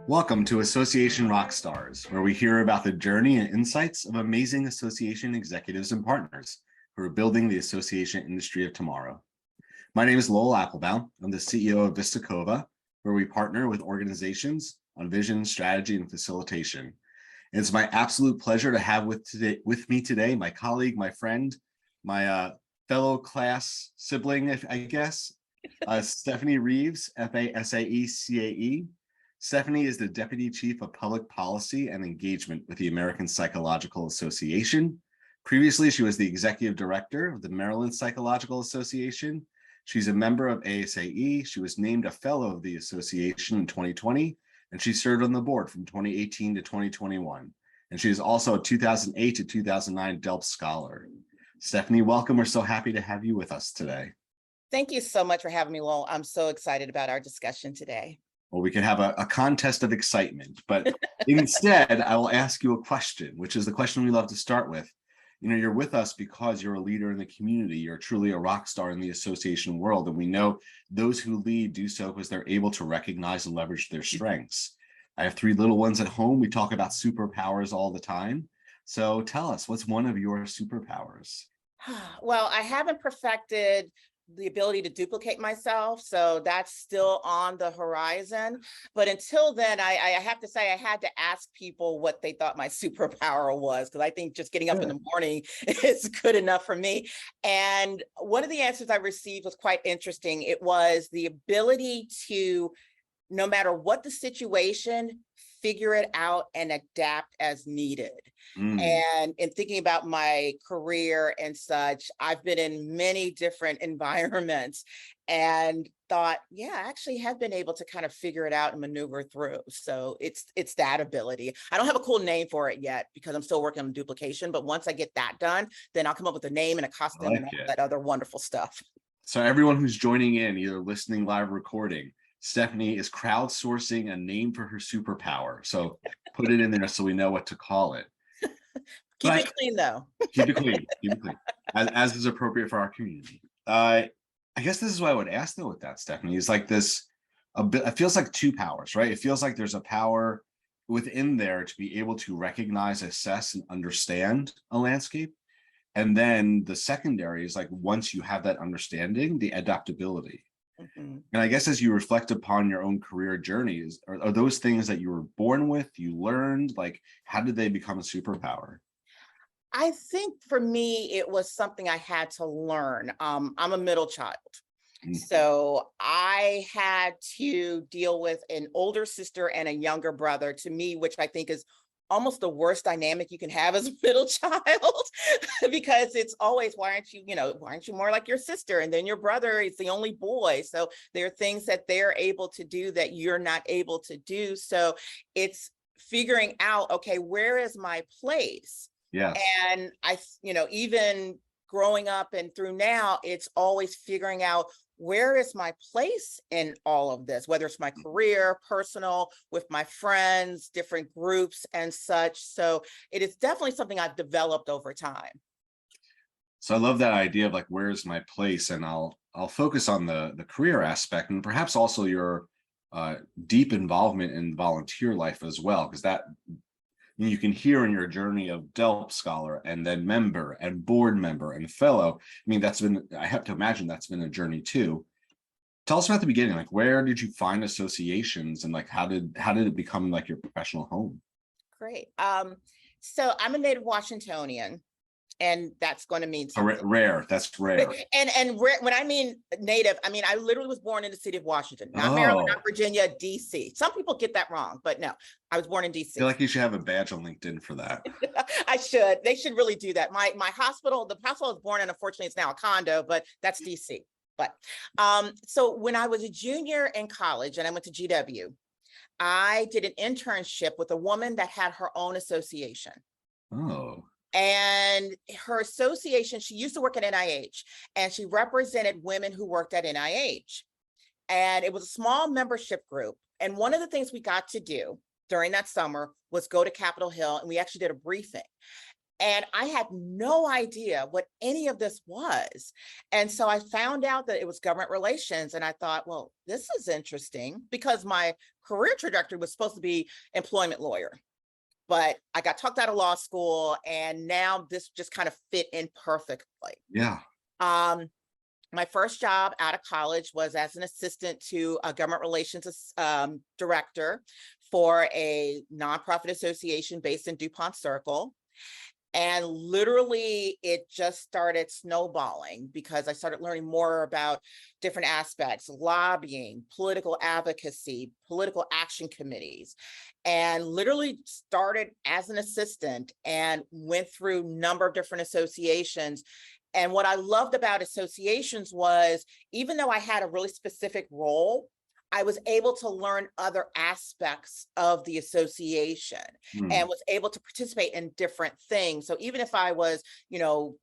Welcome to Association Rockstars, where we hear about the journey and insights of amazing association executives and partners who are building the association industry of tomorrow. My name is Lowell Aplebaum. I'm the CEO of Vista Cova, where we partner with organizations on vision, strategy, and facilitation. And it's my absolute pleasure to have with me today my colleague, my friend, my fellow class sibling, I guess, Stefanie Reeves FASAE CAE. Stefanie is the Deputy Chief of Public Policy and Engagement with the American Psychological Association. Previously, she was the Executive Director of the Maryland Psychological Association. She's a member of ASAE. She was named a Fellow of the Association in 2020, and she served on the board from 2018 to 2021. And she is also a 2008 to 2009 DELP Scholar. Stefanie, welcome. We're so happy to have you with us today. Thank you so much for having me, Lowell. I'm so excited about our discussion today. Well, we could have a contest of excitement, but instead, I will ask you a question, which is the question we love to start with. You know, you're with us because you're a leader in the community. You're truly a rock star in the association world. And we know those who lead do so because they're able to recognize and leverage their strengths. I have 3 little ones at home. We talk about superpowers all the time. So tell us, what's one of your superpowers? Well, I haven't perfected the ability to duplicate myself, so that's still on the horizon. But until then, I have to say I had to ask people what they thought my superpower was, because I think just getting up in the morning is good enough for me. And one of the answers I received was quite interesting. It was the ability to, no matter what the situation, figure it out and adapt as needed. And in thinking about my career and such, I've been in many different environments and thought, yeah, I actually have been able to kind of figure it out and maneuver through. So it's that ability. I don't have a cool name for it yet because I'm still working on duplication, but once I get that done, then I'll come up with a name and a costume and all that other wonderful stuff. So everyone who's joining in, either listening live or recording, Stefanie is crowdsourcing a name for her superpower. So put it in there so we know what to call it. Keep it clean, though. Keep it clean. Keep it clean, as is appropriate for our community. I guess this is what I would ask though with that, Stefanie, is like this, it feels like 2 powers, right? It feels like there's a power within there to be able to recognize, assess, and understand a landscape. And then the secondary is like, once you have that understanding, the adaptability. And I guess as you reflect upon your own career journeys, are those things that you were born with, you learned, like, how did they become a superpower? I think for me, it was something I had to learn. I'm a middle child. So I had to deal with an older sister and a younger brother, to me, which I think is almost the worst dynamic you can have as a middle child, because it's always, why aren't you more like your sister? And then your brother is the only boy. So there are things that they're able to do that you're not able to do. So it's figuring out, okay, where is my place? Yes. And even growing up and through now, it's always figuring out, where is my place in all of this, whether it's my career, personal, with my friends, different groups and such. So it is definitely something I've developed over time. So I love that idea of like, where's my place? And I'll focus on the career aspect and perhaps also your deep involvement in volunteer life as well, because that you can hear in your journey of DELP Scholar and then member and board member and fellow. I mean, I have to imagine that's been a journey too. Tell us about the beginning, like, where did you find associations and like, how did it become like your professional home? Great. So I'm a native Washingtonian. And that's going to mean something. Rare. That's rare. And rare, when I mean native, I mean I literally was born in the city of Washington, not Maryland, not Virginia, DC. Some people get that wrong, but no, I was born in DC. I feel like you should have a badge on LinkedIn for that. I should. They should really do that. My hospital, the hospital I was born in, unfortunately, it's now a condo, but that's DC. But so when I was a junior in college and I went to GW, I did an internship with a woman that had her own association. Oh. And her association, she used to work at NIH, and she represented women who worked at NIH. And it was a small membership group. And one of the things we got to do during that summer was go to Capitol Hill, and we actually did a briefing. And I had no idea what any of this was. And so I found out that it was government relations. And I thought, well, this is interesting, because my career trajectory was supposed to be employment lawyer. But I got talked out of law school, and now this just kind of fit in perfectly. Yeah. My first job out of college was as an assistant to a government relations director for a nonprofit association based in DuPont Circle. And literally, it just started snowballing because I started learning more about different aspects: lobbying, political advocacy, political action committees, and literally started as an assistant and went through a number of different associations. And what I loved about associations was, even though I had a really specific role, I was able to learn other aspects of the association and was able to participate in different things. So even if I was,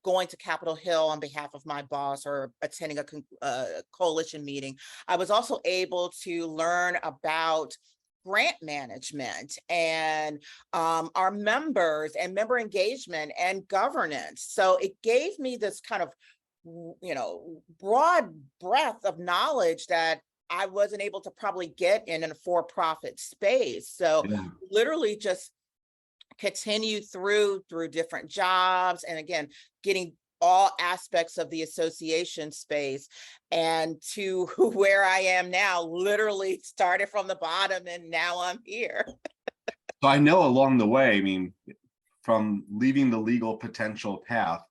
going to Capitol Hill on behalf of my boss or attending a coalition meeting, I was also able to learn about grant management and our members and member engagement and governance. So it gave me this kind of, broad breadth of knowledge that I wasn't able to probably get in a for-profit space. So literally just continue through different jobs, and again, getting all aspects of the association space, and to where I am now, literally started from the bottom and now I'm here. So I know along the way, I mean, from leaving the legal potential path,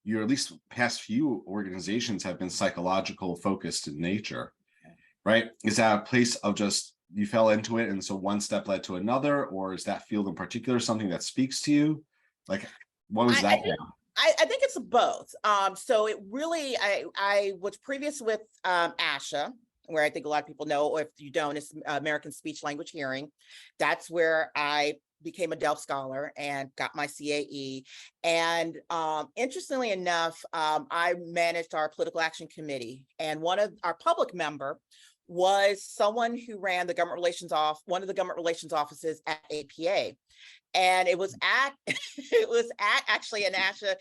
your at least past few organizations have been psychological focused in nature, right? Is that a place of just, you fell into it and so one step led to another, or is that field in particular something that speaks to you? Like, what was that? I think it's both. So it really, I was previous with ASAE, where I think a lot of people know, or if you don't, it's American Speech Language Hearing. That's where I became a DELP Scholar and got my CAE. And interestingly enough, I managed our political action committee, and one of our public member was someone who ran the government relations one of the government relations offices at APA. And it was at actually an ASAE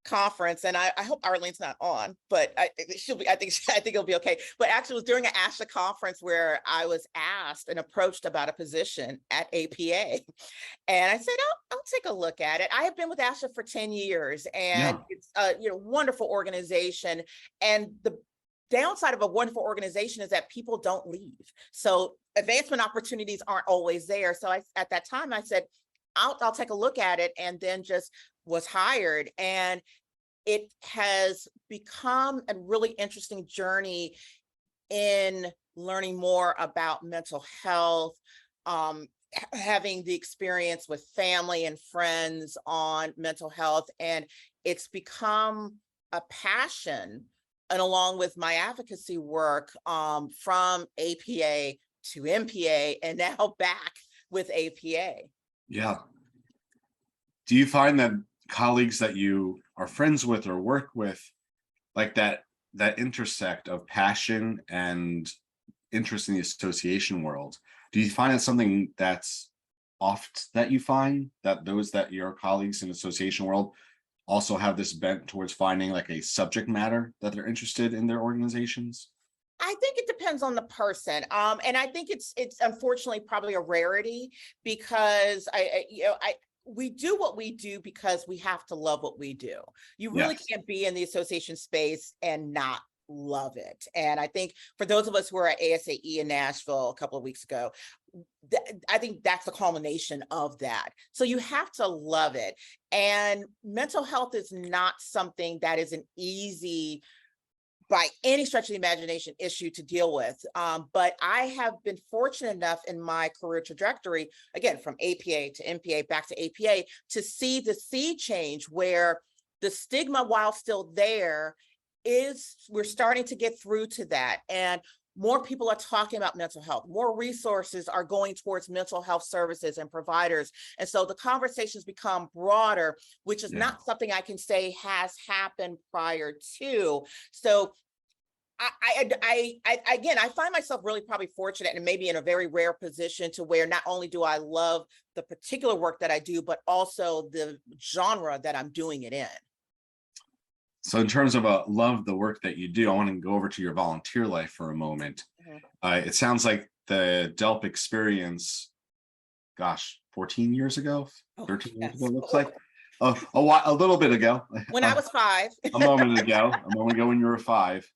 conference, and I hope Arlene's not on, but she'll be. I think it'll be okay. But actually, it was during an ASAE conference where I was asked and approached about a position at APA, and I said, I'll take a look at it. I have been with ASAE for 10 years, and it's a wonderful organization. And the downside of a wonderful organization is that people don't leave, so advancement opportunities aren't always there. So at that time I said, I'll take a look at it, and then just was hired. And it has become a really interesting journey in learning more about mental health, having the experience with family and friends on mental health. And it's become a passion. And along with my advocacy work, from APA to MPA, and now back with APA. Yeah. Do you find that colleagues that you are friends with or work with, like that intersect of passion and interest in the association world, do you find it something that's oft that you find that those that your colleagues in the association world also have this bent towards finding like a subject matter that they're interested in their organizations? I think it depends on the person. And I think it's unfortunately probably a rarity, because we do what we do because we have to love what we do. You really can't be in the association space and not love it. And I think for those of us who were at ASAE in Nashville a couple of weeks ago, I think that's the culmination of that. So you have to love it. And mental health is not something that is an easy, by any stretch of the imagination, issue to deal with. But I have been fortunate enough in my career trajectory, again, from APA to MPA, back to APA, to see the sea change, where the stigma, while still there, we're starting to get through to that. And more people are talking about mental health. More resources are going towards mental health services and providers. And so the conversations become broader, which is not something I can say has happened prior to. So Again, I find myself really probably fortunate and maybe in a very rare position to where not only do I love the particular work that I do, but also the genre that I'm doing it in. So in terms of love the work that you do, I want to go over to your volunteer life for a moment. It sounds like the DELP experience, gosh, 14 years ago, 13 years ago, looks like. A little bit ago. When I was 5. A moment ago when you were 5.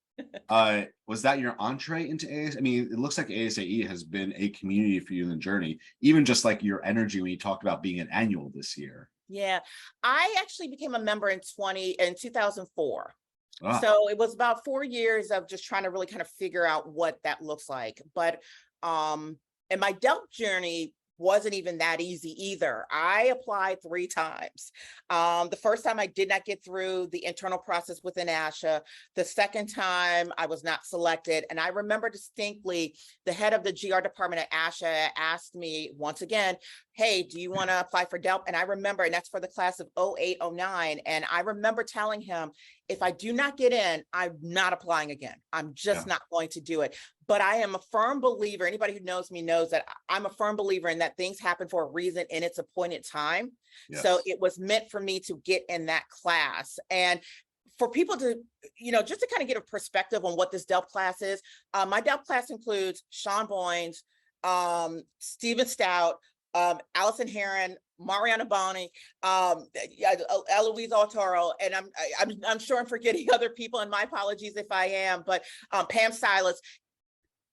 Was that your entree into ASAE? I mean, it looks like ASAE has been a community for you in the journey, even just like your energy when you talked about being an annual this year. Yeah, I actually became a member in 2004. Ah. So it was about 4 years of just trying to really kind of figure out what that looks like. But and my DELP journey wasn't even that easy either. I applied 3 times. The first time I did not get through the internal process within ASHA. The second time I was not selected. And I remember distinctly the head of the GR department at ASHA asked me once again, hey, do you want to apply for DELP? And I remember, and that's for the class of 08, 09. And I remember telling him, if I do not get in, I'm not applying again. I'm just not going to do it. But I am a firm believer, anybody who knows me knows that I'm a firm believer in that things happen for a reason in its appointed time. Yes. So it was meant for me to get in that class. And for people to, just to kind of get a perspective on what this DELP class is, my DELP class includes Sean Boynes, Stephen Stout, Allison Heron, Mariana Bonney, Eloise Altoro, and I'm sure I'm forgetting other people, and my apologies if I am, but Pam Silas,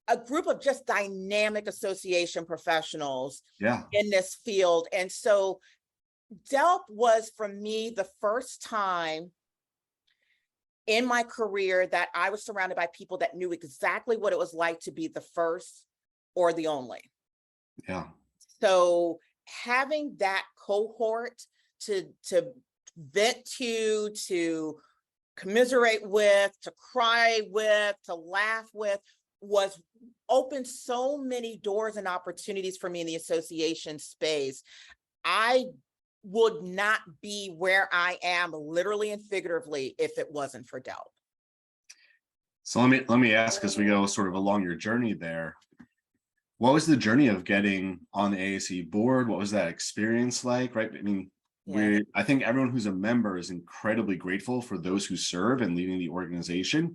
a group of just dynamic association professionals in this field. And so DELP was, for me, the first time in my career that I was surrounded by people that knew exactly what it was like to be the first or the only. Yeah. So having that cohort to vent to commiserate with, to cry with, to laugh with, was opened so many doors and opportunities for me in the association space. I would not be where I am, literally and figuratively, if it wasn't for DELP. So let me ask, as we go sort of along your journey there, what was the journey of getting on the ASAE board? What was that experience like, right? I mean, I think everyone who's a member is incredibly grateful for those who serve and leading the organization.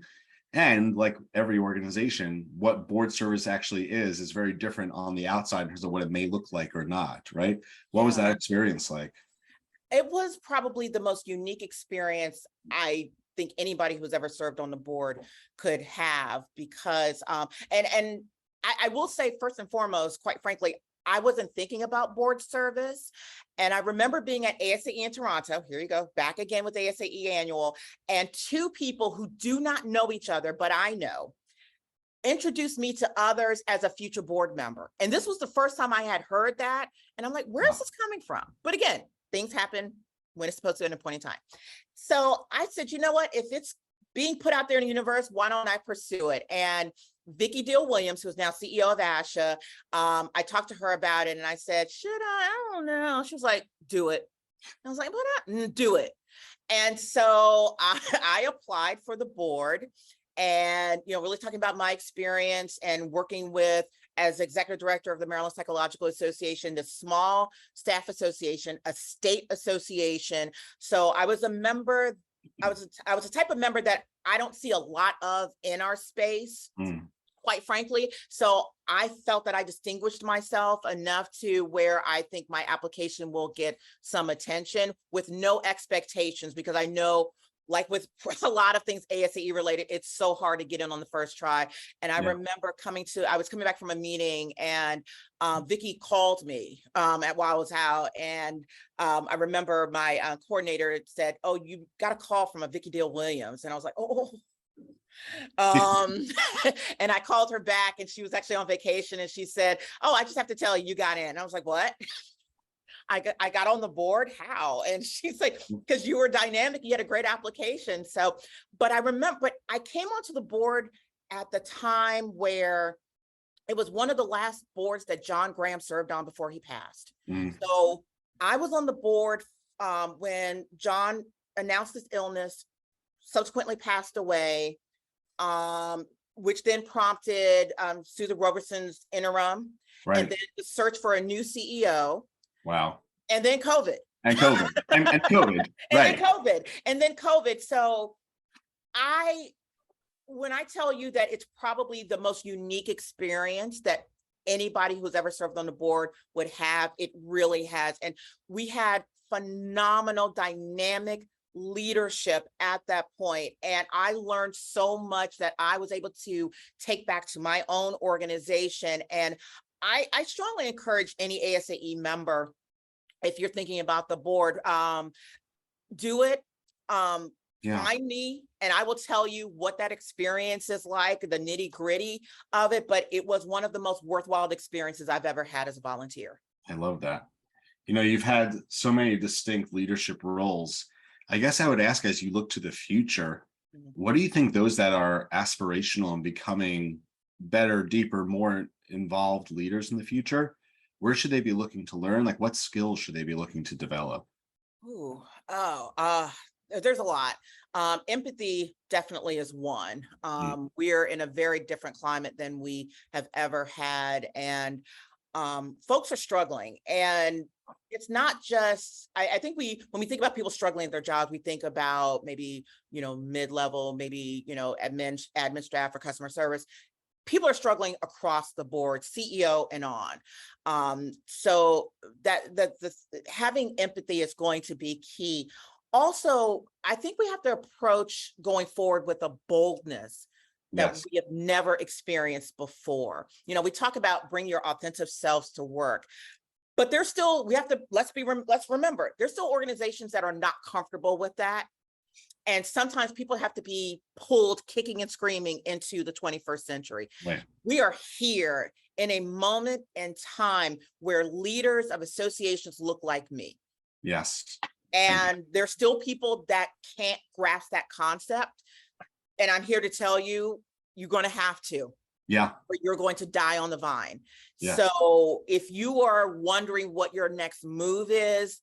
And like every organization, what board service actually is very different on the outside in terms of what it may look like or not, right? What was that experience like? It was probably the most unique experience I think anybody who's ever served on the board could have, because, and I will say, first and foremost, quite frankly, I wasn't thinking about board service. And I remember being at ASAE in Toronto, here you go, back again with ASAE annual, and 2 people who do not know each other, but I know, introduced me to others as a future board member. And this was the first time I had heard that. And I'm like, where is this coming from? But again, things happen when it's supposed to at a point in time. So I said, you know what, if it's being put out there in the universe, why don't I pursue it? And Vicki Deal-Williams, who's now CEO of ASHA, I talked to her about it and I said, should I don't know. She was like, do it. I was like, why not? Do it. And so I applied for the board, and, really talking about my experience and working with, as executive director of the Maryland Psychological Association, the small staff association, a state association. So I was a member, I was a type of member that I don't see a lot of in our space. Quite frankly. So I felt that I distinguished myself enough to where I think my application will get some attention with no expectations, because I know, like with a lot of things ASAE related, it's so hard to get in on the first try. And I remember I was coming back from a meeting, and Vicki called me while I was out. And I remember my coordinator said, oh, you got a call from a Vicki Deal-Williams. And I was like, oh. And I called her back, and she was actually on vacation, and she said, oh, I just have to tell you, you got in. And I was like, what? I got on the board? How? And she's like, because you were dynamic, you had a great application. So, but I remember, but I came onto the board at the time where it was one of the last boards that John Graham served on before he passed. So I was on the board when John announced his illness, subsequently passed away. which then prompted Susan Roberson's interim, Right. and then the search for a new CEO. Wow. And then COVID. And COVID. and COVID. And right. then COVID. And then COVID. So when I tell you that it's probably the most unique experience that anybody who's ever served on the board would have, it really has. And we had phenomenal, dynamic leadership at that point. And I learned so much that I was able to take back to my own organization. And I strongly encourage any ASAE member, if you're thinking about the board, do it. Find me and I will tell you what that experience is like, the nitty gritty of it. But it was one of the most worthwhile experiences I've ever had as a volunteer. I love that. You know, you've had so many distinct leadership roles. I guess I would ask, as you look to the future, what do you think those that are aspirational and becoming better, deeper, more involved leaders in the future, where should they be looking to learn? Like, what skills should they be looking to develop? There's a lot. Empathy definitely is one. We're in a very different climate than we have ever had. And folks are struggling. And it's not just, I think when we think about people struggling at their jobs, we think about maybe, mid-level, maybe, admin staff or customer service. People are struggling across the board, CEO and on. So that having empathy is going to be key. Also, I think we have to approach going forward with a boldness that we have never experienced before. We talk about bring your authentic selves to work, but there's still, let's remember, there's still organizations that are not comfortable with that. And sometimes people have to be pulled kicking and screaming into the 21st century. Right. We are here in a moment in time where leaders of associations look like me. Yes. And there's still people that can't grasp that concept. And I'm here to tell you, you're going to have to. Yeah. Or you're going to die on the vine. Yeah. So if you are wondering what your next move is,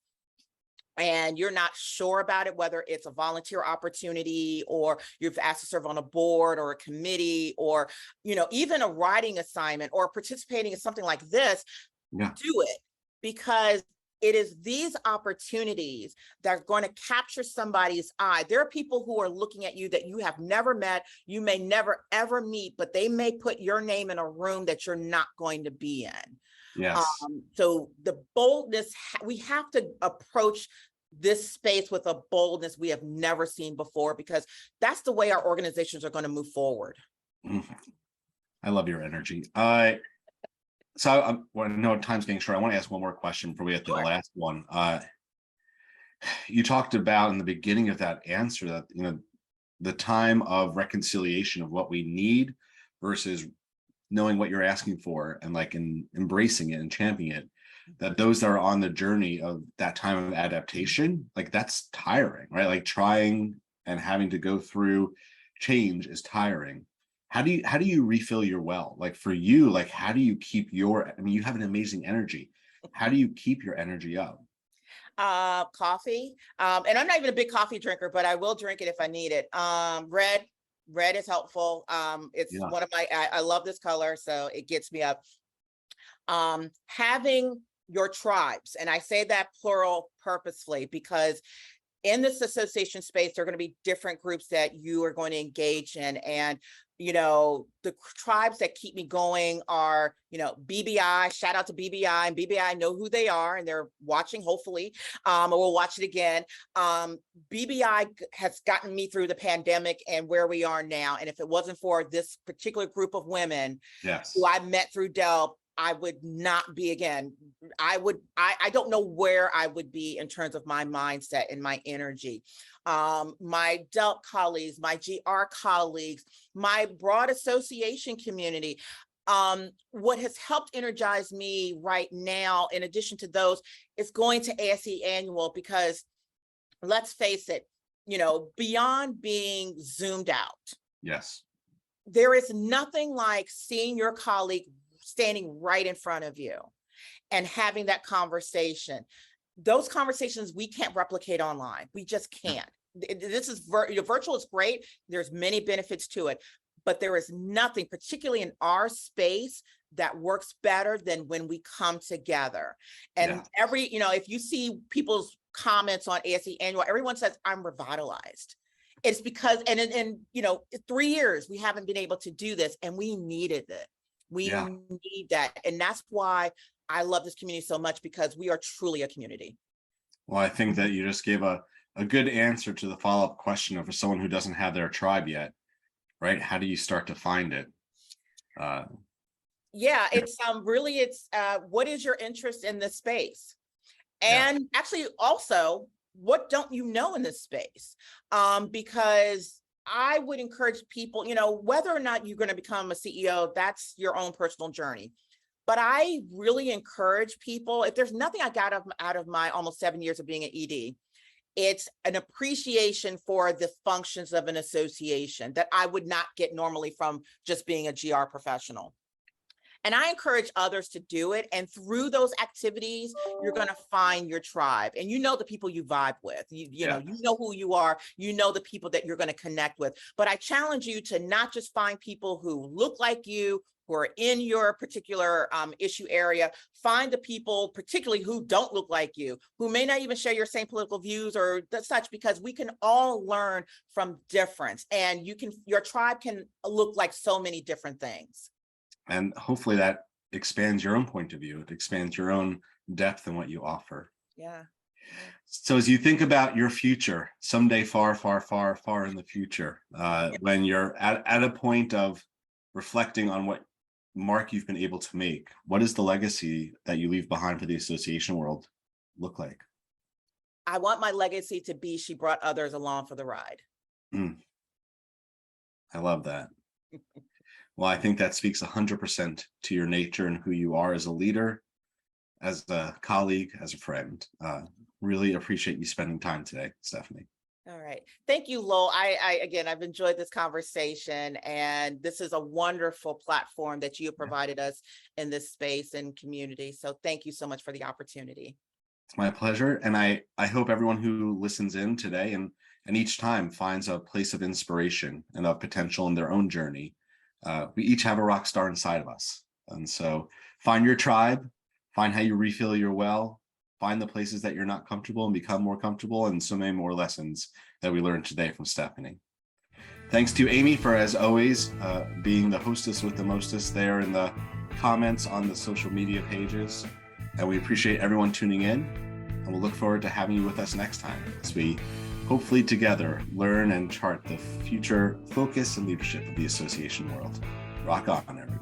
and you're not sure about it, whether it's a volunteer opportunity or you've asked to serve on a board or a committee or, even a writing assignment or participating in something like this, do it, because it is these opportunities that are going to capture somebody's eye. There are people who are looking at you that you have never met, you may never ever meet, but they may put your name in a room that you're not going to be in. Yes. So the boldness, we have to approach this space with a boldness we have never seen before, because that's the way our organizations are going to move forward. I love your energy. So I know time's getting short. I want to ask one more question before we get to the last one. You talked about in the beginning of that answer that, the time of reconciliation of what we need versus knowing what you're asking for and embracing it and championing it, that those that are on the journey of that time of adaptation, that's tiring, right? Like trying and having to go through change is tiring. How do you refill your well? Like for you, how do you keep you have an amazing energy. How do you keep your energy up? Coffee. And I'm not even a big coffee drinker, but I will drink it if I need it. Red is helpful. It's one of I love this color, so it gets me up. Having your tribes, and I say that plural purposefully, because in this association space, there are going to be different groups that you are going to engage in. And, the tribes that keep me going are, BBI, shout out to BBI, and BBI know who they are and they're watching, hopefully, or we'll watch it again. BBI has gotten me through the pandemic and where we are now. And if it wasn't for this particular group of women who I met through DELP, I would not be again. I don't know where I would be in terms of my mindset and my energy. My DELP colleagues, my GR colleagues, my broad association community. What has helped energize me right now, in addition to those, is going to ASAE Annual, because let's face it, beyond being zoomed out. Yes. There is nothing like seeing your colleague standing right in front of you and having that conversation. Those conversations we can't replicate online. We just can't. This is virtual is great. There's many benefits to it, but there is nothing, particularly in our space, that works better than when we come together. And every, if you see people's comments on ASAE annual, everyone says, I'm revitalized. It's because, and in 3 years, we haven't been able to do this, and we needed it. We need that. And that's why I love this community so much, because we are truly a community. Well, I think that you just gave a good answer to the follow-up question of someone who doesn't have their tribe yet, right? How do you start to find it? It's really, what is your interest in this space? And actually also, what don't you know in this space? Because I would encourage people, whether or not you're going to become a CEO, that's your own personal journey. But I really encourage people, if there's nothing I got out of my almost 7 years of being an ED, it's an appreciation for the functions of an association that I would not get normally from just being a GR professional. And I encourage others to do it. And through those activities, you're going to find your tribe, and the people you vibe with. You know who you are. You know the people that you're going to connect with. But I challenge you to not just find people who look like you, who are in your particular issue area. Find the people, particularly who don't look like you, who may not even share your same political views or such, because we can all learn from difference. And your tribe can look like so many different things. And hopefully that expands your own point of view. It expands your own depth in what you offer. Yeah. So as you think about your future, someday far, far, far, far in the future, when you're at a point of reflecting on what mark you've been able to make, what is the legacy that you leave behind for the association world look like? I want my legacy to be, she brought others along for the ride. I love that. Well, I think that speaks 100% to your nature and who you are as a leader, as a colleague, as a friend. Really appreciate you spending time today, Stefanie. All right. Thank you, Lowell. Again, I've enjoyed this conversation, and this is a wonderful platform that you have provided us in this space and community. So thank you so much for the opportunity. It's my pleasure. And I hope everyone who listens in today and each time finds a place of inspiration and of potential in their own journey. We each have a rock star inside of us. And so find your tribe, find how you refill your well, find the places that you're not comfortable and become more comfortable, and so many more lessons that we learned today from Stefanie. Thanks to Amy for, as always, being the hostess with the mostest there in the comments on the social media pages. And we appreciate everyone tuning in, and we'll look forward to having you with us next time as we hopefully together learn and chart the future focus and leadership of the association world. Rock on, everyone.